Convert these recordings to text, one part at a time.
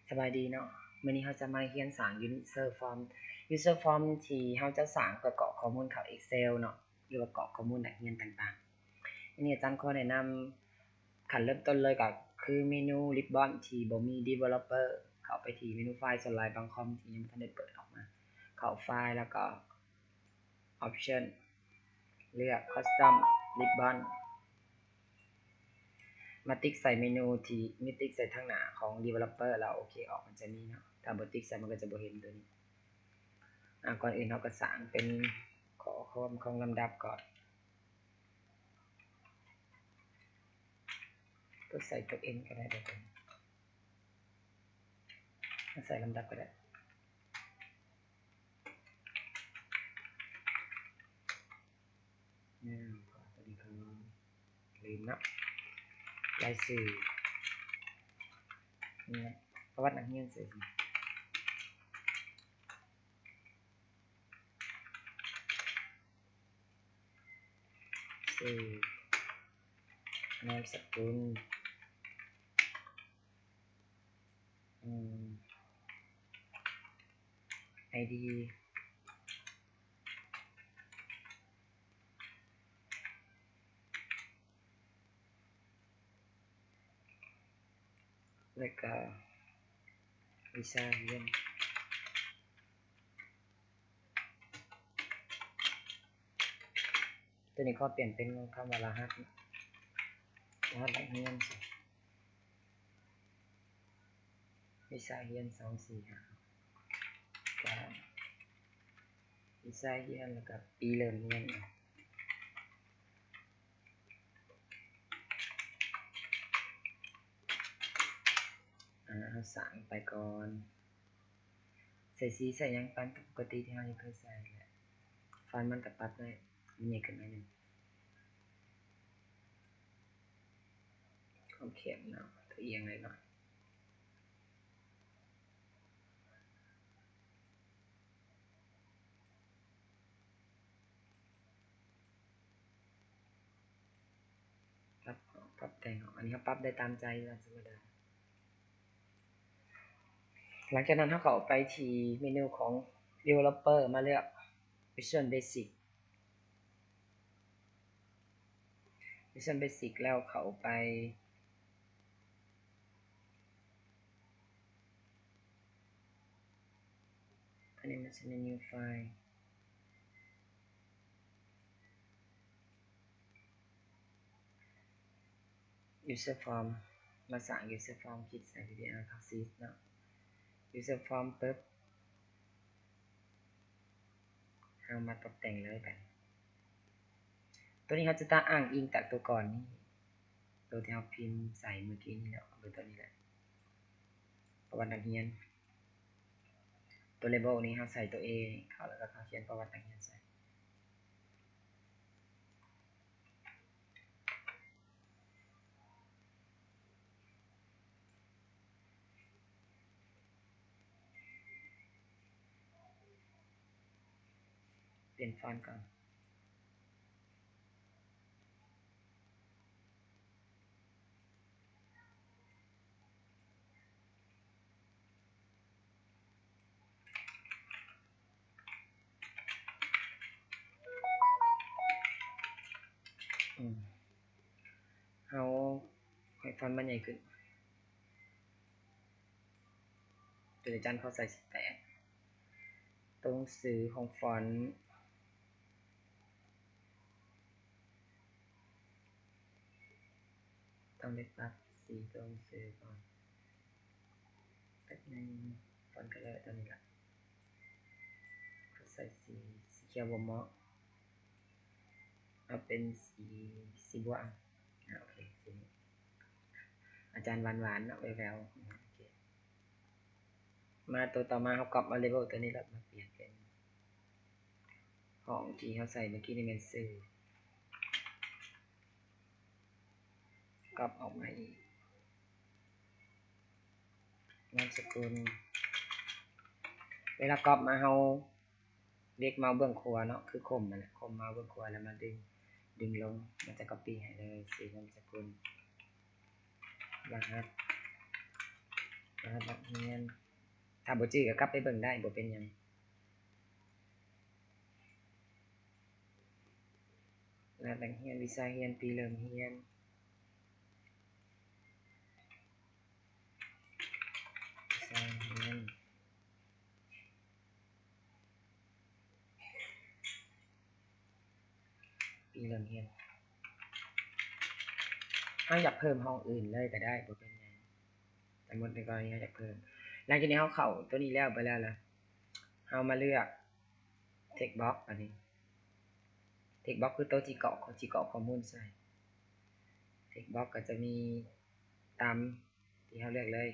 สบายดีเนาะมื้อนี้เราจะมาเรียนสร้าง user form ที่เราจะสร้างเพื่อกรอกข้อมูลเข้า Excel เนาะหรือว่ากรอกข้อมูลนักเรียนต่างๆอันนี้อาจารย์ขอแนะนำขั้นเริ่มต้นเลยก็คือเมนู Ribbon ที่บ่มี developer เข้าไปที่เมนูไฟล์ Slide บางคอมที่ยังบ่ทันได้เปิดออกมาเข้าไฟล์แล้วก็ Option เลือก Custom Ribbon มาติ๊กใส่เมนูที่มีติ๊กใส่ทางหน้าของ developer แล้วโอเคออกมันจะมีเนาะถ้าบ่ติ๊กใส่มันก็จะบ่เห็นตัวนี้ก่อนอื่นเราก็สร้างเป็นขอความของลำดับก่อนก็ใส่ตัว n ก็ได้เลยใส่ลำดับก็ได้ตัวนี้คือลืมเนาะรายชื่อนี่ประวัตินักเรียนเสร็จชื่อนามสกุลID แล้วก็วิชาเรียนตัวนี้ขอเปลี่ยนเป็นคำว่ารหัสนักเรียนวิชาเรียน245ก็วิชาเรียนแล้วก็ปีเริ่มเรียนสั่งไปก่อนใส่สีใส่ยังปันปกติที่เราเคยใส่แหละฟันมันกับปัดได้มีเขึ้นมาหนึ่งความเข็มเนาะตัวเอียงเลยหน่อยปรับแต่งอันนี้เขาปรับได้ตามใจเราธรรมดาหลังจากนั้นเขาเข้าไปที่เมนูของ developer มาเลือก Visual Basic แล้วเข้าไปอันนี้มันจะเป็น new file user form มาสั่ง user form คลิกใส่ VDR Access เนาะ user form ปุ๊บเอามาตกแต่งเลยกันตัวนี้เขาจะตั้งอ้างอิงจากตัวก่อนนี่ตัวที่เราพิมพ์ใส่เมื่อกี้นี่แหละเอาตัวนี้แหละประวัตินักเรียนตัว label นี้เราใส่ตัว A เข้าแล้วก็เขียนประวัตินักเรียนใส่เปลี่ยนฟอนต์ก่อนเอาให้ฟอนต์มันใหญ่ขึ้นตัวอาจารย์เขาใส่18ตรงสื่อของฟอนต์ต้องได้ปรับสีตรงสื่อก่อนแป๊บนึงฟอนต์ก็เลยตัวนี้ละเขาใส่สีเขียวบ่เหมาะเอาเป็นสีบัวโอเคสีนี้อาจารย์หวานๆเนาะแววๆมาตัวต่อมาเขากรอบมา label ตัวนี้แล้วมาเปลี่ยนเป็นของที่เขาใส่เมื่อกี้นี่เป็นสื่อกรอบออกมาอีกนามสกุลเวลากรอบมาเขาเรียกเมาส์เบื้องขวาเนาะคือคมมันคมเมาส์เบื้องขวาแล้วมาดึงลงมันจะ copy ให้เลยสีนามสกุลรหัส รหัสนักเรียนถ้าบ่จื้อก็กลับไปเบิ่งได้บ่เป็นหยังรหัสนักเรียนวิชาเรียนปีเริ่มเรียนวิชาเรียนปีเริ่มเรียนเราอยากเพิ่มห้องอื่นเลยก็ได้บ่เป็นหยังสมมุติในกรณีเราอยากเพิ่มหลังจากนี้เราเข้าตัวนี้แล้วไปแล้วล่ะเรามาเลือก text box อันนี้ text box คือตัวที่เกาะข้อมูลใส่ text box ก็จะมีตามที่เราเลือกเลย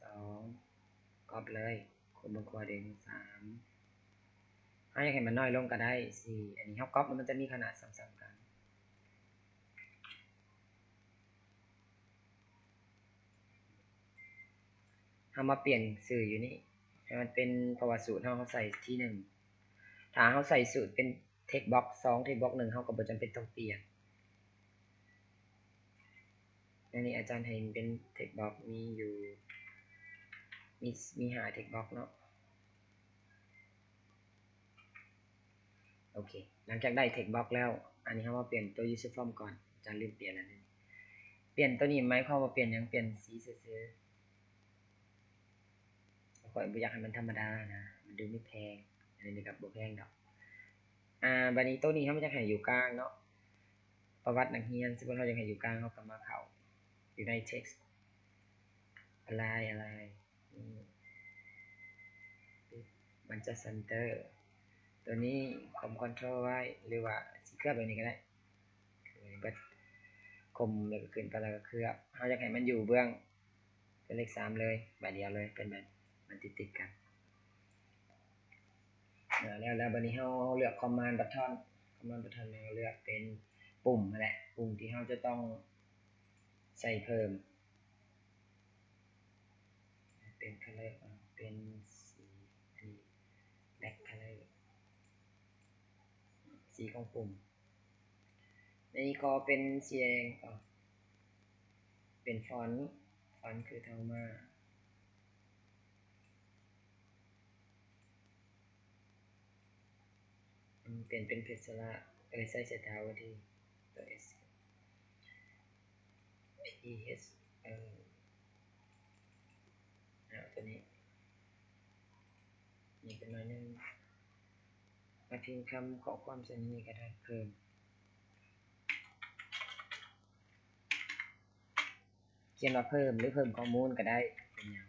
2ก๊อปเลยคูณบวกคูณเด่น3ถ้าอยากให้มันน้อยลงก็ได้4อันนี้เราก๊อปมันจะมีขนาดซ้ำๆกันเรามาเปลี่ยนสื่ออยู่นี่ให้มันเป็นประวัติสูตรเราใส่ที่1ถ้าเราใส่สูตรเป็น text box 2 text box 1เราก็บ่จำเป็นต้องเปลี่ยนอันนี้อาจารย์ให้เป็น text box มีอยู่มี5 text box เนาะโอเคหลังจากได้ text box แล้วอันนี้เรามาเปลี่ยนตัว user form ก่อนอาจารย์ลืมเปลี่ยนแล้วนึงเปลี่ยนตัวนี้หมายความว่าเปลี่ยนหยังเปลี่ยนสีซื่อๆข่อยบ่อยากให้มันธรรมดานะมันดูไม่แพงอันนี้ก็บ่แพงดอกบัดนี้ตัวนี้เราจะให้อยู่กลางเนาะประวัตินักเรียนสมมุติเราอยากให้อยู่กลางเราก็มาเข้าอยู่ใน text อะไรมันจะ center ตัวนี้คอม control ไว้หรือว่าสิเคลือบแบบนี้ก็ได้เบิดคมแล้วก็ขึ้นไปแล้วก็เคลือบเราอยากให้มันอยู่เบื้องเป็นเลข3เลยใบเดียวเลยเป็นแบบมันติดๆกันแล้วบัดนี้เราเลือก command button เราเลือกเป็นปุ่มนั่นแหละปุ่มที่เราจะต้องใส่เพิ่มเป็น color เป็นสีอันนี้ black color สีของปุ่มในนี้ก็เป็นสีแดงเป็นฟอนต์คือเท่ามาเปลี่ยนเป็นเพชรละใส่เสถาวดีตัว S P S ตัวนี้นี่เป็นหน่อยนึงมาพิมพ์คำขอความสนิทก็ได้เพิ่มเขียนว่าเพิ่มหรือเพิ่มข้อมูลก็ได้เป็นอย่าง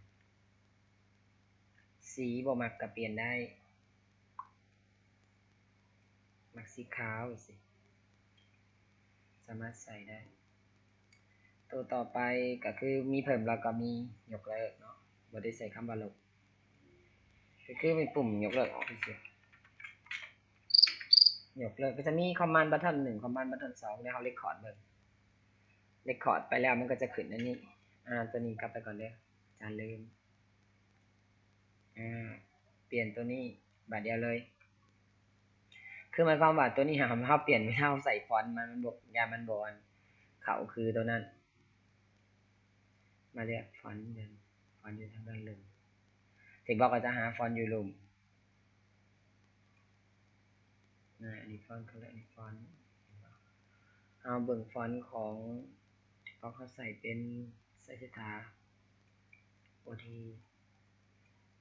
สีบ่มักก็เปลี่ยนได้มักสีขาวสิสามารถใส่ได้ตัวต่อไปก็คือมีเพิ่มแล้วก็มียกเลิกเนาะบ่ได้ใส่คำว่าลบก็คือมีปุ่มยกเลิกออกเฉยยกเลิกก็จะมี command button 1 command button 2แล้วเฮาเรคคอร์ดเบิ่งเรคคอร์ดไปแล้วมันก็จะขึ้นอันนี้ตัวนี้กลับไปก่อนเด้ออาจารย์ลืมเปลี่ยนตัวนี้บาทเดียวเลยคือหมายความว่าตัวนี้เฮาเปลี่ยนไม่เท่าใส่ฟอนต์มันบอกยามันบอนเขาคือตัวนั้นมาเรียกฟอนต์เดินฟอนต์อยู่ทางด้านลึกถึงบอกก็จะหาฟอนต์อยู่ลุ่มอันนี้ฟอนต์คืออันนี้ฟอนต์เอาเบิ่งฟอนต์ของที่เขาใส่เป็นใส่สถาโอที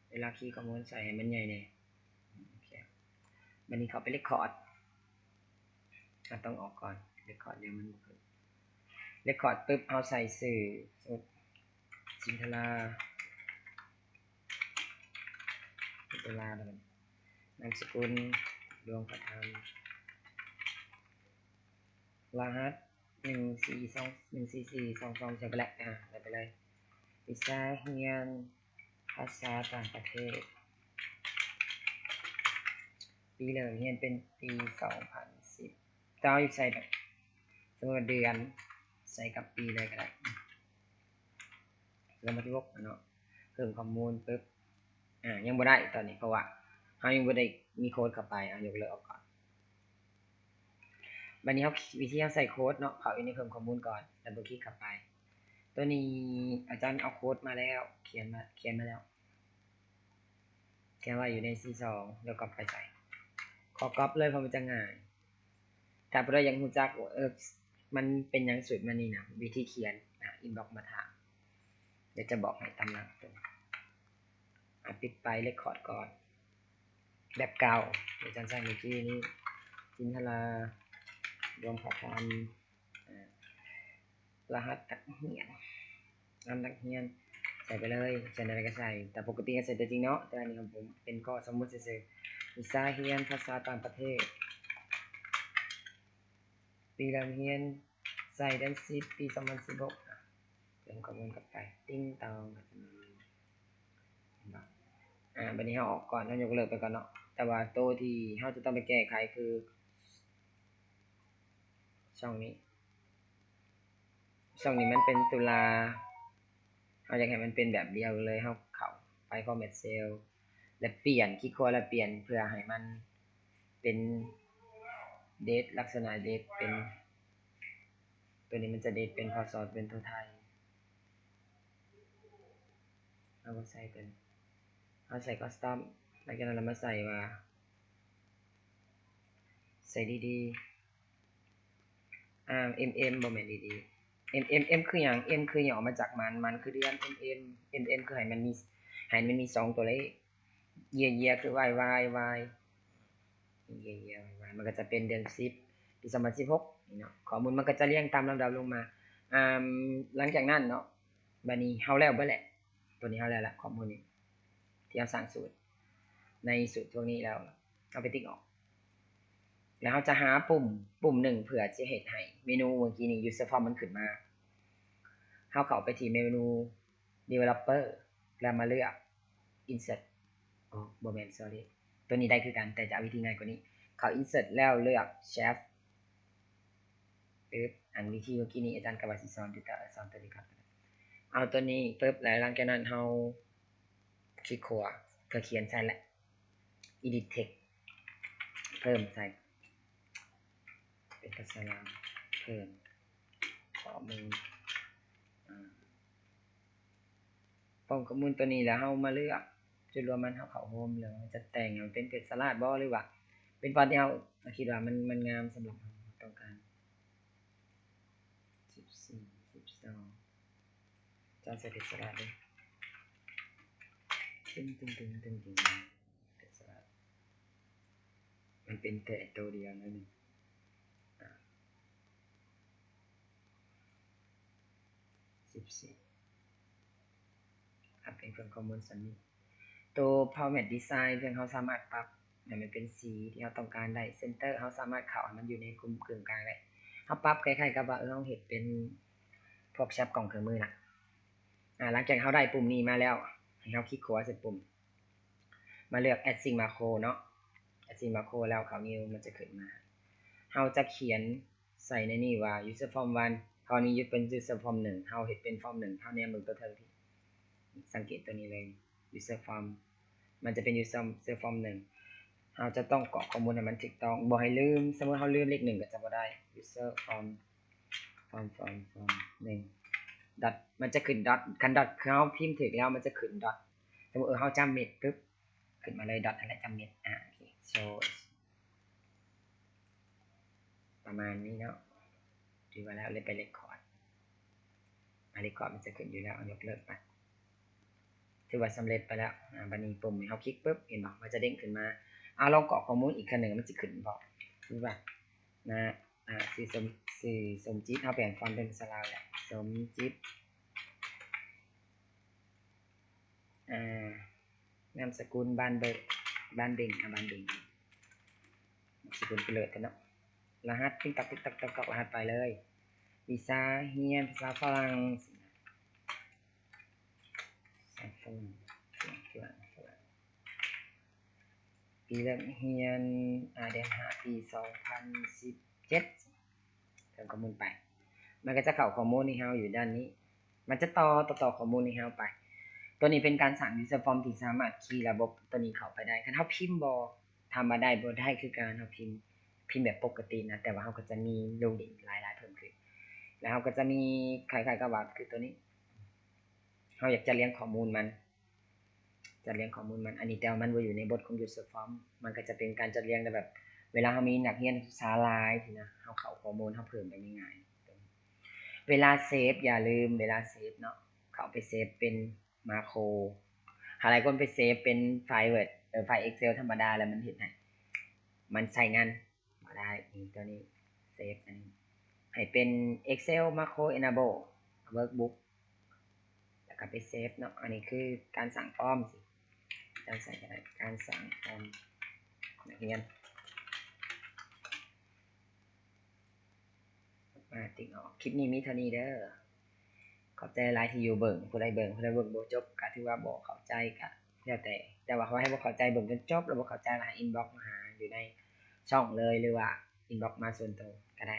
เวลาคีย์ข้อมูลใส่ให้มันใหญ่เนี่ยโอเควันนี้เขาไปเรคคอร์ดต้องออกก่อนเรคคอร์ดเดี๋ยวมันเรคคอร์ดปึ๊บเอาใส่สื่อจินทลาแบบนามสกุลดวงประธรรมรหัส14422ใส่ไปแล้วใส่ไปเลยวิชาเรียนภาษาต่างประเทศปีเริ่มเรียนเป็นปี2010เจ้าอยู่ใส่แบบสมมติเดือนใส่กับปีเลยก็ได้แล้วมาที่วกเนาะเพิ่มข้อมูลปึ๊บยังบ่ได้ตอนนี้เพราะว่าเขายังบ่ได้มีโค้ดเข้าไปยกเลิกออกก่อนบัดนี้เขาวิธีใส่โค้ดเนาะเขาอยู่ในเพิ่มข้อมูลก่อนดับเบิลคลิกเข้าไป ตัวนี้อาจารย์เอาโค้ดมาแล้วเขียนมาแล้วเขียนว่าอยู่ใน C2 แล้วก็ไปใส่ขอก๊อปเลยเพราะมันจะง่ายถ้าบ่ได้ยังรู้จักมันเป็นหยังสุดมันนี่นะวิธีเขียนอินบ็อกมาถามเดี๋ยวจะบอกให้ตามหลังตัวปิดไปเรคคอร์ดก่อนแบบเก่าอาจารย์ใส่เมื่อกี้นี้จินทรารวมขอความรหัสนักเรียนนักเรียนใส่ไปเลยใส่อะไรก็ใส่แต่ปกติก็ใส่ตัวจริงเนาะแต่อันนี้ของผมเป็นก็สมมุติซื่อๆวิชาเรียนภาษาต่างประเทศปีการเรียนใส่เดือน10ปี2016เป็นข้อมูลกลับไปติ้งตองบัดนี้เฮาออกก่อนเฮายกเลิกไปก่อนเนาะแต่ว่าตัวที่เฮาจะต้องไปแก้ไขคือช่องนี้มันเป็นตุลาเฮาอยากให้มันเป็นแบบเดียวเลยเฮาเข้าไป format cell แล้วเปลี่ยนคลิกขวาแล้วเปลี่ยนเพื่อให้มันเป็นเดทลักษณะเดทเป็นตัวนี้มันจะเดทเป็นพศเป็นตัวไทยเอามาใส่เป็นเอาใส่คัสตอมแล้วจากนั้นเรามาใส่ว่าใส่ดีmm บ่แม่นดีๆm คือหยัง m คือหย่อมาจากมันคือเดือน mm คือให้มันมี2ตัวเลขเยียคือ y มันก็จะเป็นเดือน10ปี2016นี่เนาะข้อมูลมันก็จะเรียงตามลำดับลงมาหลังจากนั้นเนาะบัดนี้เฮาแล้วเบิดแหละตัวนี้เฮาแล้วละข้อมูลนี้ที่เราสร้างสูตรในสูตรพวกนี้แล้วเอาไปติ๊กออกแล้วเฮาจะหาปุ่มหนึ่งเพื่อจะเฮ็ดให้เมนูเมื่อกี้นี้ user form มันขึ้นมาเฮาเข้าไปที่เมนู developer แล้วมาเลือก insert บ่แม่น sorry ตัวนี้ได้คือกันแต่จะเอาวิธีง่ายกว่านี้เขา insert แล้วเลือก chef ปึ๊บอันวิธีเมื่อกี้นี้อาจารย์ก็ว่าสิสอนอยู่แต่สอนตัวนี้ครับเอาตัวนี้ปึ๊บแล้วหลังจากนั้นเฮาคลิกขวาก็เขียนใส่แหละ edit text เพิ่มใส่เป็นภาษาลาวเพิ่มข้อมูลป้องข้อมูลตัวนี้แล้วเฮามาเลือกจุดรวมมันเฮาเข้าโฮมแล้วจะแต่งให้มันเป็นเพจสลัดบ่หรือว่าเป็นฟอนต์ที่เฮาคิดว่ามันงามสำหรับเราต้องการ14 12จะใส่เพจสลัดเลยตึ้งเพจสลัดมันเป็นแต่ตัวเดียวนั่นเอง14เป็นเครื่องข้อมูลสันนี้ตัว format design เรื่องเขาสามารถปรับให้มันเป็นสีที่เราต้องการได้ center เขาสามารถเข้าให้มันอยู่ในกลุ่มกึ่งกลางได้เขาปรับคล้ายๆกับว่าเราเห็นเป็นพวกแชปกล่องเครื่องมือน่ะหลังจากเขาได้ปุ่มนี้มาแล้วให้เขาคลิกขวาเสร็จปุ่มมาเลือก add sync macro เนาะ add sync macro แล้วเขา new มันจะขึ้นมาเราจะเขียนใส่ในนี่ว่า user form 1คราวนี้ยึดเป็น user form 1เราเห็นเป็น form 1เท่านี้มึงตัวเธอพี่สังเกตตัวนี้เลย user form มันจะเป็น user form 1เราจะต้องกรอกข้อมูลให้มันถูกต้องบ่ให้ลืมสมมุติเราลืมเลข1ก็จะบ่ได้ user form 1 dot มันจะขึ้น dot คัน dot คือเราพิมพ์ถูกแล้วมันจะขึ้น dot สมมุติเราจำเม็ดปึ๊บขึ้นมาเลย dot อะไรจำเม็ดโอเค show ประมาณนี้เนาะถือว่าแล้วเลยไปเรคคอร์ดเรคคอร์ดมันจะขึ้นอยู่แล้วยกเลิกไปถือว่าสำเร็จไปแล้วบัดนี้ปุ่มเขาคลิกปุ๊บเห็นบ่มันจะเด้งขึ้นมาลองกรอกข้อมูลอีกครั้งหนึ่งมันจะขึ้นบ่คือว่านะสื่อสมจิตเขาแปลงฟอนต์เป็นภาษาลาวแหละสมจิตนามสกุลบ้านเบิ่งบ้านเบ่งสกุลเปลิดกันเนาะรหัสติ๊กตักรหัสไปเลยวิชาเรียนภาษาฝรั่งปีเริ่มเรียนเดือน5ปี2017เติมข้อมูลไปมันก็จะเข้าข้อมูลให้เราอยู่ด้านนี้มันจะต่อข้อมูลให้เราไปตัวนี้เป็นการสร้าง user form ที่สามารถคีย์ระบบตัวนี้เข้าไปได้คันเฮาพิมพ์บ่ทำมาได้บ่ได้คือการเฮาพิมพ์แบบปกตินะแต่ว่าเฮาก็จะมีโลดิ้งหลายๆเพิ่มขึ้น แล้วเราก็จะมีคล้ายๆกับว่าคือตัวนี้เราอยากจะเลี้ยงข้อมูลมันอันนี้แต่มันบ่อยู่ในบทของ user form มันก็จะเป็นการจัดเรียงแบบเวลาเรามีนักเรียนศึกษาหลายทีนะเราเข้าข้อมูลเราเพิ่มได้ง่ายๆเวลาเซฟอย่าลืมเวลาเซฟเนาะเขาไปเซฟเป็นมาโครหลายคนไปเซฟเป็นไฟล์ Word ไฟล์ Excel ธรรมดาแล้วมันเห็นมันใช้งานบ่ได้นี่ตัวนี้เซฟอันนี้ให้เป็น Excel Macro Enable Workbook แล้วก็ไปเซฟเนาะอันนี้คือการสั่งฟอร์มสิการใส่การสั่งฟอร์มนักเรียนมาติ๊กออกคลิปนี้มีเท่านี้เด้อขอบใจหลายที่อยู่เบิ่งผู้ใดเบิ่งบ่จบก็ถือว่าบ่เข้าใจก็แล้วแต่ว่าเขาให้บ่เข้าใจเบิ่งจนจบแล้วบ่เข้าใจก็ให้อินบ็อกซ์มาหาอยู่ในช่องเลยหรือว่าอินบ็อกซ์มาส่วนตัวก็ได้